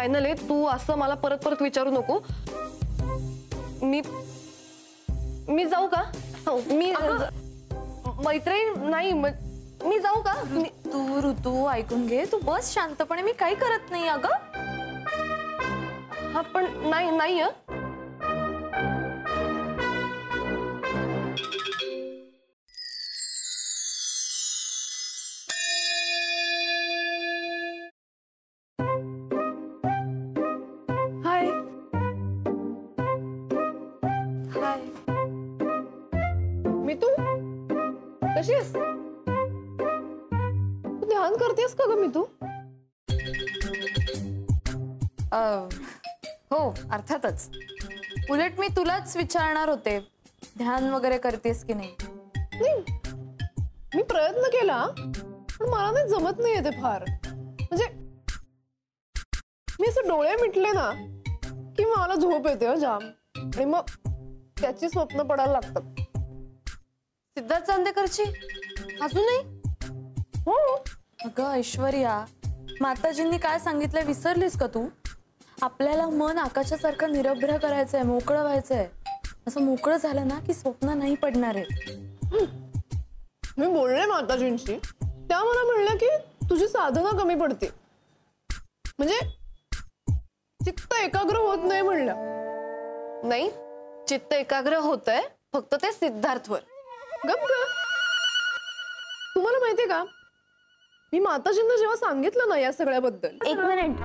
Final आहे, तू असं मला परत परत विचारू नको. मी जाऊ का? मी मैत्रीण नाही, मी जाऊ का? तू ऋतू ऐकून घे, तू बस शांतपणे, मी काही करत नाही अगं. हा पण नाही हाय हाय. मी तू कशी आहेस? तू ध्यान करतेस का ग मी तू? हो अर्थातच. उलट मी तुलाच विचारणार होते, ध्यान वगैरे करतेस की नाही. मी प्रयत्न केला पण मला नाही जमत नाहीये ते फार. म्हणजे मी असं डोळे मिटले ना की मला झोप येते जाम, आणि मग त्याची स्वप्न पडायला लागतात. सिद्धार्थ चांदेकरची अजूनही? हो. अगं ऐश्वर्या, माताजींनी काय सांगितलंय विसरलीस का तू? आपल्याला मन आकाशासारखं निरभ्र करायचंय, मोकळं व्हायचंय. असं मोकळं झालं ना की स्वप्न नाही पडणार आहे. मी बोलले माताजींशी, त्या मला म्हणल्या की तुझी साधना कमी पडते, म्हणजे चित्त एकाग्र होत नाही म्हणलं. नाही, चित्त एकाग्र होतंय फक्त ते सिद्धार्थवर. गप ग. तुम्हाला माहितीये का, मी माताजींना जेव्हा सांगितलं ना या सगळ्याबद्दल. एक मिनिट,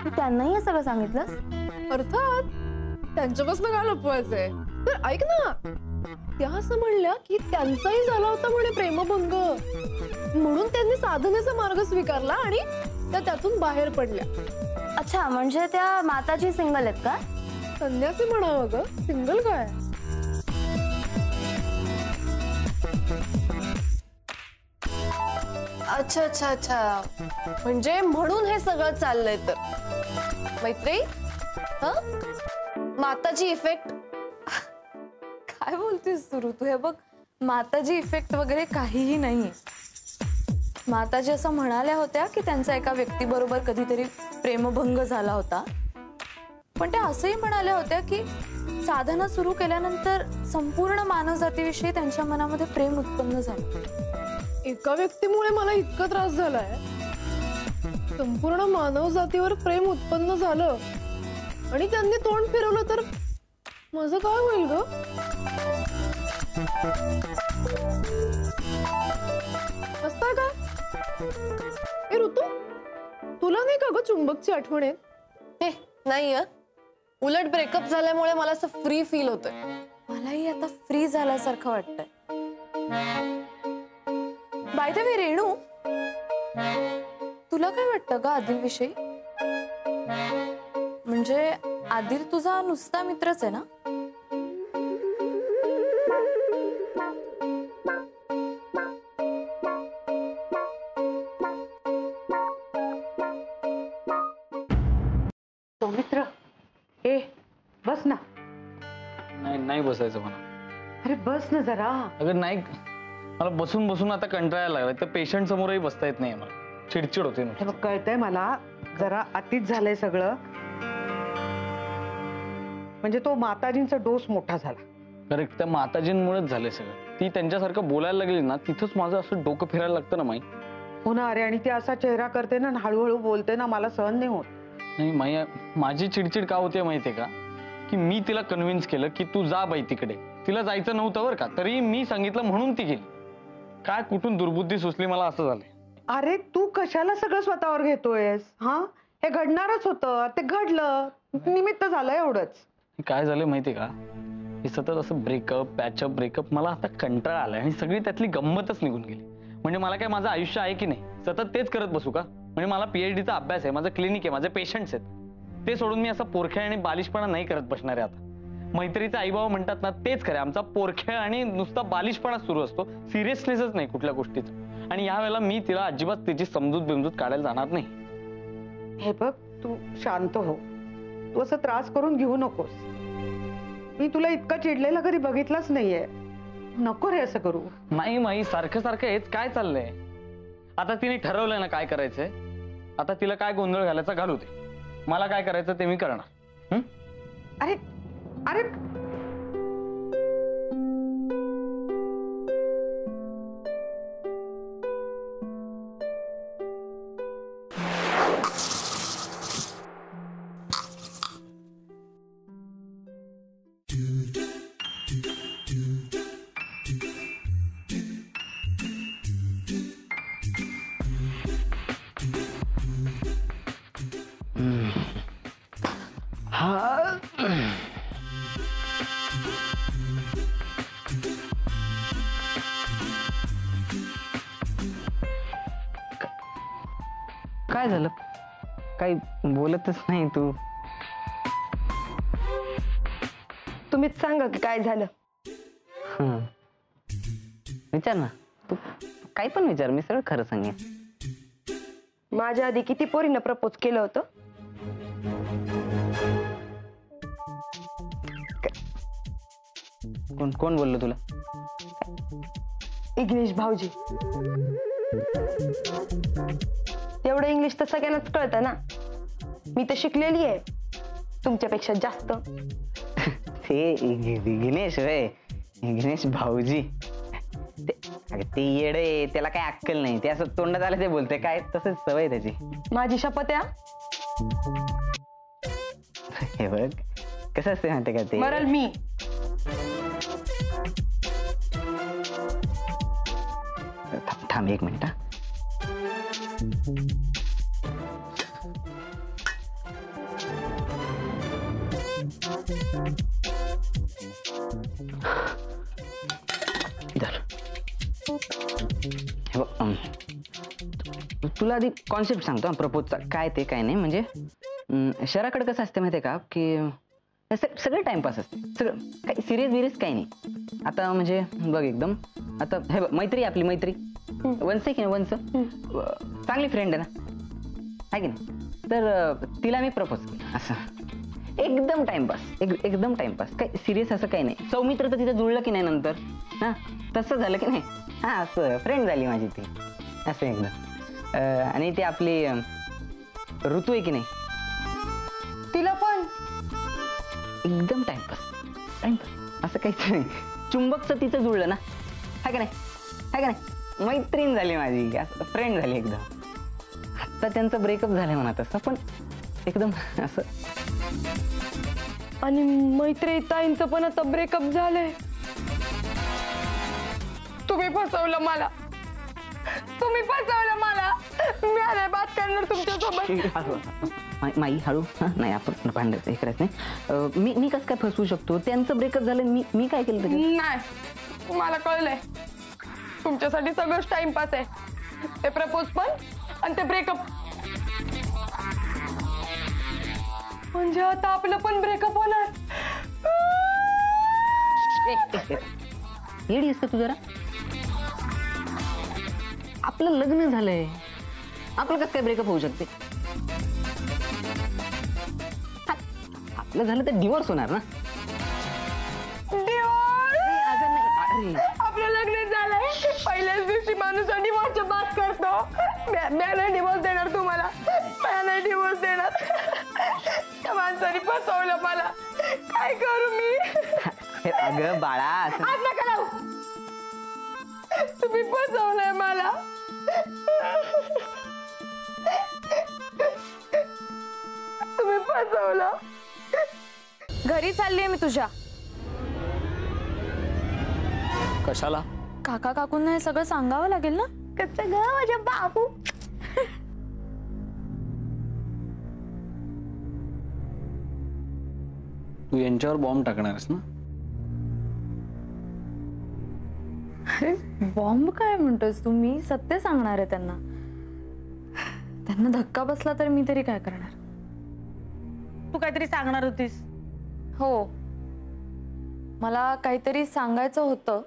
तू त्यांनाही हे सगळं सांगितलंस? अर्थात, त्यांच्यापासून काय लपवायचंय. तर ऐक ना, त्या असं म्हणल्या की त्यांचाही झाला होता म्हणे प्रेमभंग, म्हणून त्यांनी साधनेचा मार्ग स्वीकारला आणि त्या त्यातून बाहेर पडल्या. अच्छा, म्हणजे त्या माताजी सिंगल आहेत का? संन्यासी म्हणावं ग, सिंगल काय? अच्छा अच्छा अच्छा, म्हणजे म्हणून हे सगळं चाललंय. तर मैत्री, माताजी इफेक्ट. काय बोलतेस तू ऋतू? हे बघ, माताजी इफेक्ट वगैरे काहीही नाहीये. माताजी असं म्हणाल्या होत्या की त्यांचा एका व्यक्तीबरोबर कधीतरी प्रेमभंग झाला होता, पण त्या असंही म्हणाल्या होत्या की साधना सुरू केल्यानंतर संपूर्ण मानवजातीविषयी त्यांच्या मनामध्ये प्रेम उत्पन्न झालं. एका व्यक्तीमुळे मला इतका त्रास झालाय, संपूर्ण मानवजातीवर प्रेम उत्पन्न झालं आणि त्यांनी तोंड फिरवलं तर माझं काय होईल ग? असताय का? ए ऋतू, तुला नाही का ग चुंबकची आठवण येत? हे नाही, उलट ब्रेकअप झाल्यामुळे मला असं फ्री फील होतंय. मलाही आता फ्री झाल्यासारखं वाटतंय. बाय द वे रेणू, तुला काय वाटतं ग आदिल विषयी? म्हणजे आदिल तुझा नुसता मित्रच आहे ना? तो मित्र. ए बस ना. नाही बसायचं मला. अरे बस ना जरा. अगं नाही, मला बसून बसून आता कंटाळायला लागलाय. तर पेशंट समोरही बसता येत नाही मला, चिडचिड होते. हे बघ, कळतंय मला, जरा अतिच झालंय सगळं. म्हणजे तो माताजींचा डोस मोठा झाला. करेक्ट, त्या माताजींमुळेच झालंय सगळं. ती त्यांच्यासारखं बोलायला लागली ना, तिथंच माझं असं डोकं फिरायला लागतं ना माई. हो ना. अरे, आणि ती असा चेहरा करते ना, हळूहळू बोलते ना, मला सहन नाही होत. नाही माई, माझी चिडचिड का होते माहितीये का, की मी तिला कन्व्हिन्स केलं की तू जा बाई तिकडे. तिला जायचं नव्हतं बरं का, तरी मी सांगितलं म्हणून ती गेली. काय कुठून दुर्बुद्धी सुचली मला, असं झालंय. अरे तू कशाला सगळं स्वतःवर घेतोयस? हा, हे घडणारच होतं, ते घडलं, निमित्त झालं एवढंच. काय झालं माहितीये का, हे सतत असं ब्रेकअप ब्रेकअप, मला आता कंटाळा आलाय आणि सगळी त्यातली गंमतच निघून गेली. म्हणजे मला काय माझं आयुष्य आहे की नाही, सतत तेच करत बसू का? म्हणजे मला PhDचा अभ्यास आहे, माझं क्लिनिक आहे, माझे पेशंट्स आहेत. ते सोडून मी असा पोरख्या आणि बालिशपणा नाही करत बसणार आहे आता. मैत्रीचा आईबाबा म्हणतात ना, तेच खरं, आमचा पोरख्या आणि नुसता बालिशपणा सुरू असतो, सिरियसनेसच नाही कुठल्या गोष्टीचं. आणि या वेळेला मी तिला अजिबात तिची समजूत काढायला जाणार नाही. हे बघ, तू शांत हो. तू असं त्रास करून घेऊ नकोस. मी तुला इतका चिडलेला कधी बघितलाच नाहीये. नको रे असं करू. नाही माई, सारखं सारखं हेच काय चाललंय? आता तिने ठरवलंय ना काय करायचंय, आता तिला काय गोंधळ घालायचा घालू दे. मला काय करायचं ते मी करणार. अरे अरे काय झालं? काही बोलतच नाही तू. तुम्हीच सांगा की काय झालं. विचार ना, तू काही पण विचार, मी सगळं खरं सांगेन. माझ्या आधी किती पोरींना प्रपोज केलं होतं. कोण कोण बोललो तुला? इंग्लिश भाऊजी. तेवढं इंग्लिश तर सगळ्यांनाच कळतं ना. मी तर शिकलेली आहे तुमच्यापेक्षा जास्त. ते विघ्नेश रे, विघ्नेश भाऊजी. ते येडे, त्याला काय अक्कल नाही. ते असं तोंडात आलं ते बोलते काय, तसंच सवय त्याची. माझी शपथ आहे. हे बघ कसं असते माहिती का ते. मरल मी. थांब एक मिनिट. तुला आधी कॉन्सेप्ट सांगतो प्रपोजचा, काय ते काय नाही. म्हणजे शहराकडे कसं असते माहितीये का, की सगळं टाइमपास असते, सगळं काही सिरियस बिरियस काही नाही. आता म्हणजे बघ एकदम, आता हे बघ मैत्री, आपली मैत्री वंस आहे की नाही, वंस चांगली फ्रेंड आहे ना, आहे की नाही. तर तिला मी प्रपोज केलं असं एकदम टाइमपास, एकदम टाइमपास, काही सिरियस असं काही नाही. सौमित्र तर तिथं जुळलं की नाही नंतर, हा तसं झालं की नाही. हा असं फ्रेंड झाली माझी ती, असं एकदम. आणि ती आपली ऋतू आहे की नाही, तिला पण एकदम टाइमपास, टाइमपास असं काहीच नाही. चुंबकचं तिचं जुळलं ना, हा का नाही, हा का नाही. मैत्रीण झाली माझी, असं फ्रेंड झाली एकदम. आता त्यांचं ब्रेकअप झालंय म्हणा तसं, पण एकदम असं. आणि मैत्री ताईंचं पण आता ब्रेकअप झालंय. तुम्ही फसवलं मला, तुम्ही फसवलं मला. मी आले बात करणार तुमच्यासोबत. माई हळू. नाही आपण भांडायचं हे करायचं नाही. मी कसं काय फसवू शकतो? त्यांचं ब्रेकअप झालं, मी काय केलं तरी? नाही, मला कळलंय तुमच्यासाठी सगळंच टाइमपास आहे. ते प्रपोज पण आणि ते ब्रेकअप. म्हणजे आता आपलं पण ब्रेकअप होणार. येडी असतं तू जरा. आपलं लग्न झालंय, आपलं कसं काय ब्रेकअप होऊ शकते? आपलं झालं तर डिवोर्स होणार ना. आपलं लग्न झालंय, पहिल्याच दिवशी माणूस डिवोर्सची बात करतो. मी नाही डिवोर्स देणार तुम्हाला, मी नाही डिवोर्स देणार. त्या माणसाने फसवलं मला, काय करू मी? अगं बाळा, आज नका लावू. तुम्ही फसवलंय मला. तुम्ही फसवलं. घरी चाललीये मी तुझ्या. कशाला? काका काकूंना हे सगळं सांगावं लागेल ना. कसं ग माझ्या बाबू. तू यांच्यावर बॉम्ब टाकणारस ना? अरे बॉम्ब काय म्हणतोस तू? मी सत्य सांगणार आहे त्यांना. त्यांना धक्का बसला तर मी तरी काय करणार? तू काहीतरी सांगणार होतीस. हो, मला काहीतरी सांगायचं होतं.